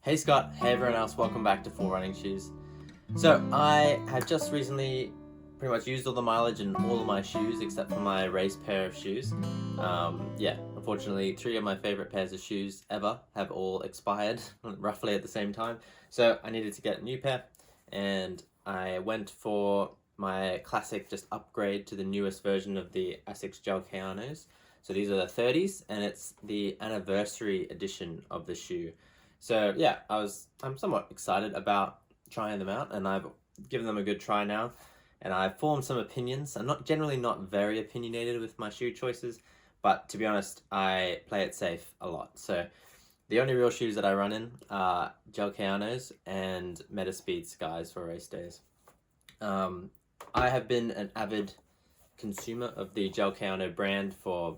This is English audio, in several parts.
Hey Scott, hey everyone else, welcome back to Full Running Shoes. So I have just recently pretty much used all the mileage in all of my shoes except for my race pair of shoes. Unfortunately 3 of my favorite pairs of shoes ever have all expired roughly at the same time. So I needed to get a new pair and I went for my classic just upgrade to the newest version of the Asics Gel-Kayanos. So these are the 30s and it's the anniversary edition of the shoe. So yeah, I'm somewhat excited about trying them out, and I've given them a good try now, and I've formed some opinions. I'm generally not very opinionated with my shoe choices, but to be honest, I play it safe a lot. So the only real shoes that I run in are Gel-Kayanos and Metaspeed Skies for race days. I have been an avid consumer of the Gel-Kayano brand for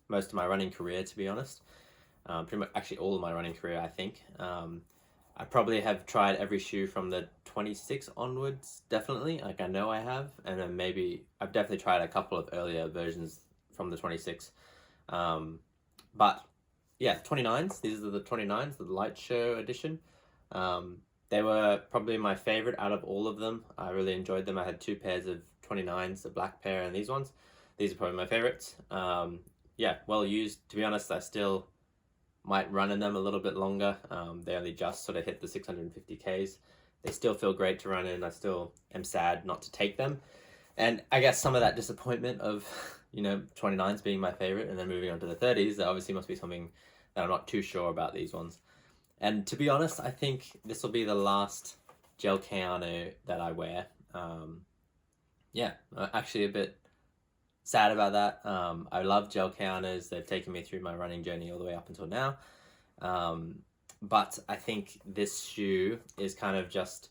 most of my running career, to be honest. Pretty much actually all of my running career, I think. I probably have tried every shoe from the 26 onwards, definitely. Like I know I have, and then maybe I've definitely tried a couple of earlier versions from the 26. But yeah, 29s. These are the 29s, the light show edition. They were probably my favorite out of all of them. I really enjoyed them. I had 2 pairs of 29s, the black pair and these ones. These are probably my favorites. Yeah, well used. To be honest, I still might run in them a little bit longer. They only just sort of hit the 650 Ks. They still feel great to run in. I still am sad not to take them. And I guess some of that disappointment of, 29s being my favorite and then moving on to the 30s, there obviously must be something that I'm not too sure about these ones. And to be honest, I think this will be the last Gel-Kayano that I wear. Actually a bit sad about that. I love Gel-Kayanos. They've taken me through my running journey all the way up until now. But I think this shoe is kind of just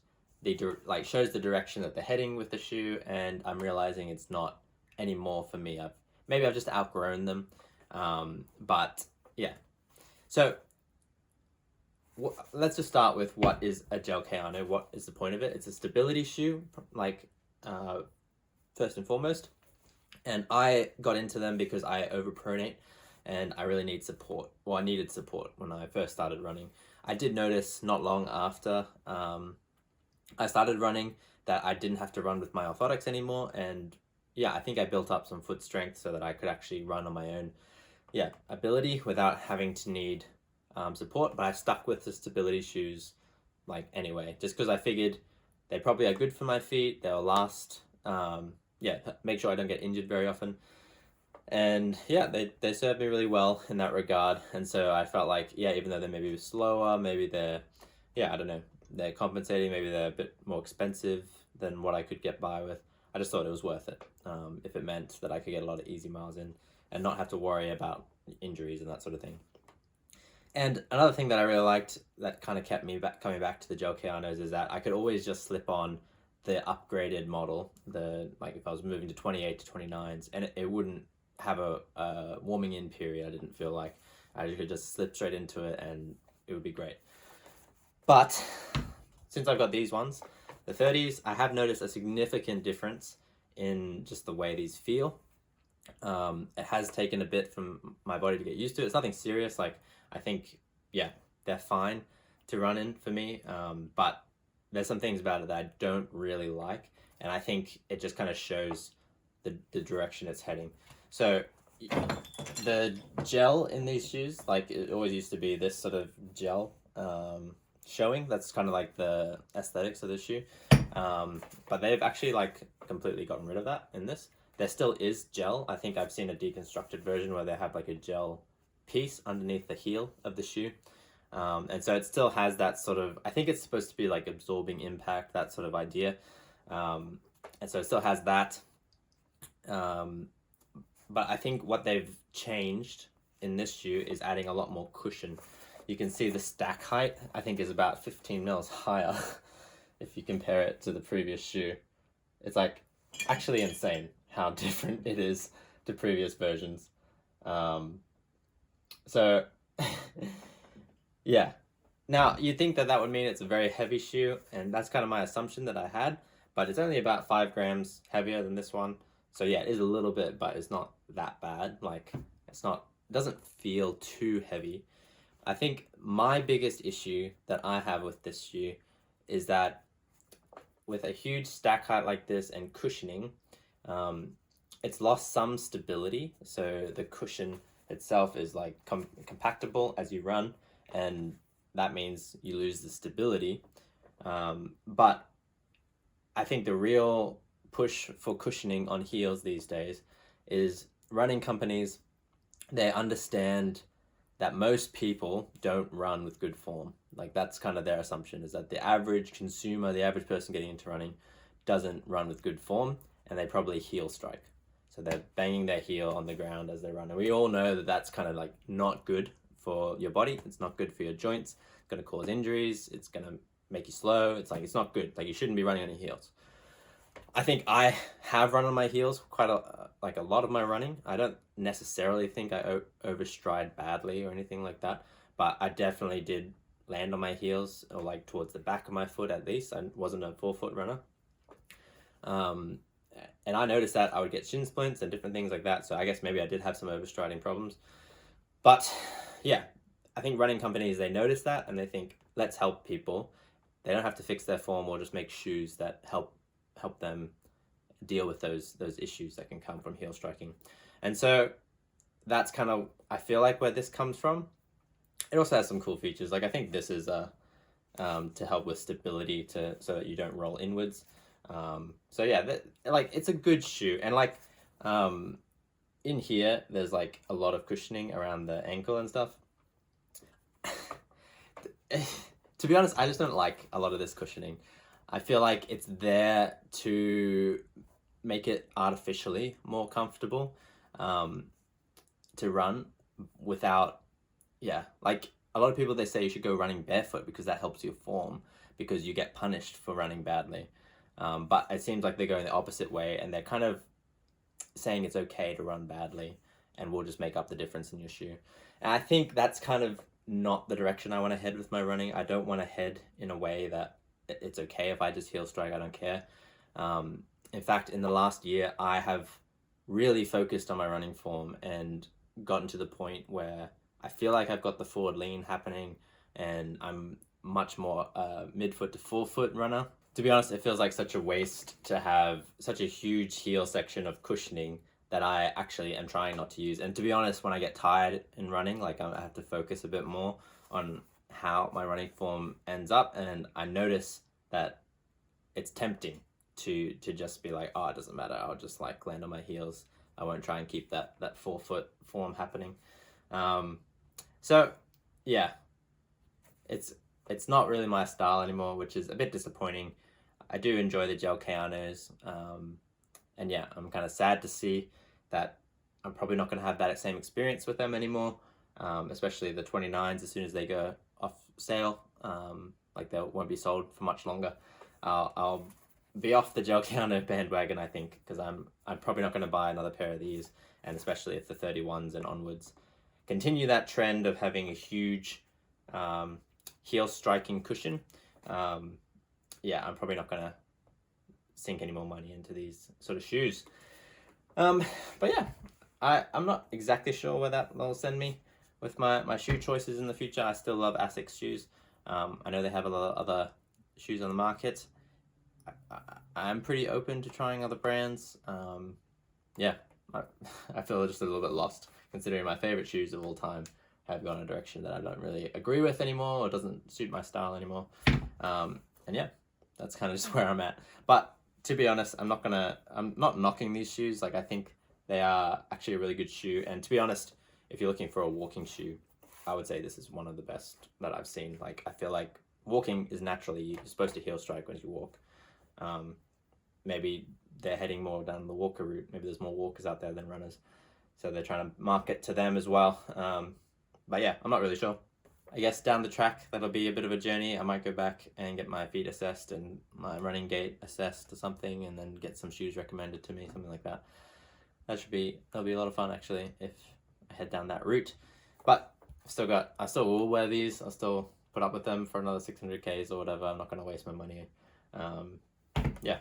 shows the direction that they're heading with the shoe, and I'm realizing it's not anymore for me. Maybe I've just outgrown them. But yeah. So let's just start with what is a Gel-Kayano. What is the point of it? It's a stability shoe, first and foremost. And I got into them because I overpronate and I really need support. Well, I needed support when I first started running. I did notice not long after I started running that I didn't have to run with my orthotics anymore. And yeah, I think I built up some foot strength so that I could actually run on my own ability without having to need support. But I stuck with the stability shoes anyway, just because I figured they probably are good for my feet. They'll last. Make sure I don't get injured very often. And yeah, they serve me really well in that regard. And so I felt like, even though they maybe slower, maybe they're compensating, maybe they're a bit more expensive than what I could get by with. I just thought it was worth it if it meant that I could get a lot of easy miles in and not have to worry about injuries and that sort of thing. And another thing that I really liked that kind of kept me coming back to the Gel-Kayanos is that I could always just slip on the upgraded model, if I was moving to 28 to 29s, and it wouldn't have a warming in period. I didn't feel like I could just slip straight into it and it would be great. But since I've got these ones, the 30s, I have noticed a significant difference in just the way these feel. It has taken a bit from my body to get used to it. It's nothing serious. I think, they're fine to run in for me. But there's some things about it that I don't really like, and I think it just kind of shows the direction it's heading. So the gel in these shoes, it always used to be this sort of gel showing. That's kind of like the aesthetics of the shoe. But they've actually completely gotten rid of that in this. There still is gel. I think I've seen a deconstructed version where they have a gel piece underneath the heel of the shoe. And so it still has that sort of, I think it's supposed to be absorbing impact, that sort of idea. And so it still has that. But I think what they've changed in this shoe is adding a lot more cushion. You can see the stack height, I think, is about 15 mils higher if you compare it to the previous shoe. It's actually insane how different it is to previous versions. Yeah. Now, you'd think that would mean it's a very heavy shoe, and that's kind of my assumption that I had, but it's only about 5 grams heavier than this one. So yeah, it is a little bit, but it's not that bad. It doesn't feel too heavy. I think my biggest issue that I have with this shoe is that with a huge stack height like this and cushioning, it's lost some stability. So the cushion itself is like compactable as you run, and that means you lose the stability. But I think the real push for cushioning on heels these days is running companies. They understand that most people don't run with good form. Like that's kind of their assumption, is that the average consumer, the average person getting into running doesn't run with good form, and they probably heel strike. So they're banging their heel on the ground as they run. And we all know that that's kind of like not good for your body. It's not good for your joints. It's going to cause injuries. It's going to make you slow. It's like, it's not good. Like you shouldn't be running on your heels. I think I have run on my heels quite a lot of my running. I don't necessarily think I overstride badly or anything like that, but I definitely did land on my heels, or like towards the back of my foot at least. I wasn't a forefoot runner. And I noticed that I would get shin splints and different things like that. So I guess maybe I did have some overstriding problems. But yeah, I think running companies, they notice that and they think, let's help people. They don't have to fix their form, or just make shoes that help them deal with those issues that can come from heel striking. And so that's kind of, I feel like, where this comes from. It also has some cool features. Like I think this is to help with stability, so that you don't roll inwards. So yeah, like it's a good shoe. And like in here there's like a lot of cushioning around the ankle and stuff. To be honest, I just don't like a lot of this cushioning. I feel like it's there to make it artificially more comfortable to run without, like a lot of people, they say you should go running barefoot because that helps your form, because you get punished for running badly. But it seems like they're going the opposite way, and they're kind of saying it's okay to run badly and we'll just make up the difference in your shoe. And I think that's kind of not the direction I want to head with my running. I don't want to head in a way that it's okay if I just heel strike, I don't care. In fact, in the last year, I have really focused on my running form and gotten to the point where I feel like I've got the forward lean happening, and I'm much more midfoot to forefoot runner. To be honest, it feels like such a waste to have such a huge heel section of cushioning that I actually am trying not to use. And to be honest, when I get tired in running, like I have to focus a bit more on how my running form ends up, and I notice that it's tempting to just be like, oh, it doesn't matter, I'll just like land on my heels. I won't try and keep that forefoot form happening. So yeah, it's not really my style anymore, which is a bit disappointing. I do enjoy the Gel-Kayanos, and yeah, I'm kind of sad to see that I'm probably not going to have that same experience with them anymore, especially the 29s. As soon as they go off sale, like they won't be sold for much longer, I'll be off the Gel-Kayano bandwagon, I think, because I'm probably not going to buy another pair of these, and especially if the 31s and onwards continue that trend of having a huge heel striking cushion. Yeah, I'm probably not going to sink any more money into these sort of shoes. But yeah, I'm not exactly sure where that will send me with my shoe choices in the future. I still love Asics shoes. I know they have a lot of other shoes on the market. I'm pretty open to trying other brands. Yeah, I feel just a little bit lost, considering my favorite shoes of all time have gone a direction that I don't really agree with anymore, or doesn't suit my style anymore. And yeah, that's kind of just where I'm at. But to be honest, I'm not knocking these shoes. Like I think they are actually a really good shoe. And to be honest, if you're looking for a walking shoe, I would say this is one of the best that I've seen. Like I feel like walking is naturally, you're supposed to heel strike when you walk. Maybe they're heading more down the walker route. Maybe there's more walkers out there than runners, so they're trying to market to them as well. But yeah, I'm not really sure. I guess down the track, that'll be a bit of a journey. I might go back and get my feet assessed and my running gait assessed or something, and then get some shoes recommended to me, something like that. That'll be a lot of fun actually if I head down that route. But I still will wear these. I'll still put up with them for another 600 Ks or whatever. I'm not going to waste my money. Yeah.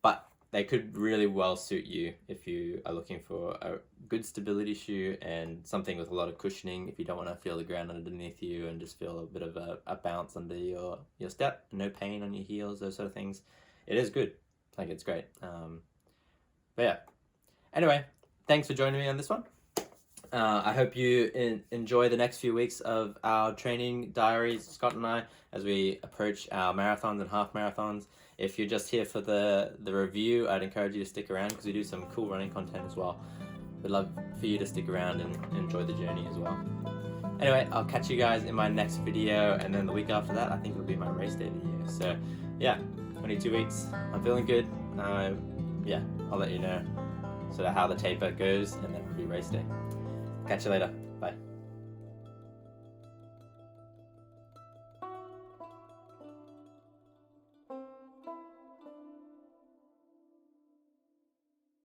But they could really well suit you if you are looking for a good stability shoe and something with a lot of cushioning. If you don't want to feel the ground underneath you and just feel a bit of a bounce under your step, no pain on your heels, those sort of things, it is good. Like, it's great. But yeah. Anyway, thanks for joining me on this one. I hope you enjoy the next few weeks of our training diaries, Scott and I, as we approach our marathons and half marathons. If you're just here for the review, I'd encourage you to stick around because we do some cool running content as well. We'd love for you to stick around and enjoy the journey as well. Anyway, I'll catch you guys in my next video, and then the week after that, I think it'll be my race day video. So yeah, 22 weeks. I'm feeling good. Yeah, I'll let you know sort of how the taper goes, and then it'll be race day. Catch you later. Bye.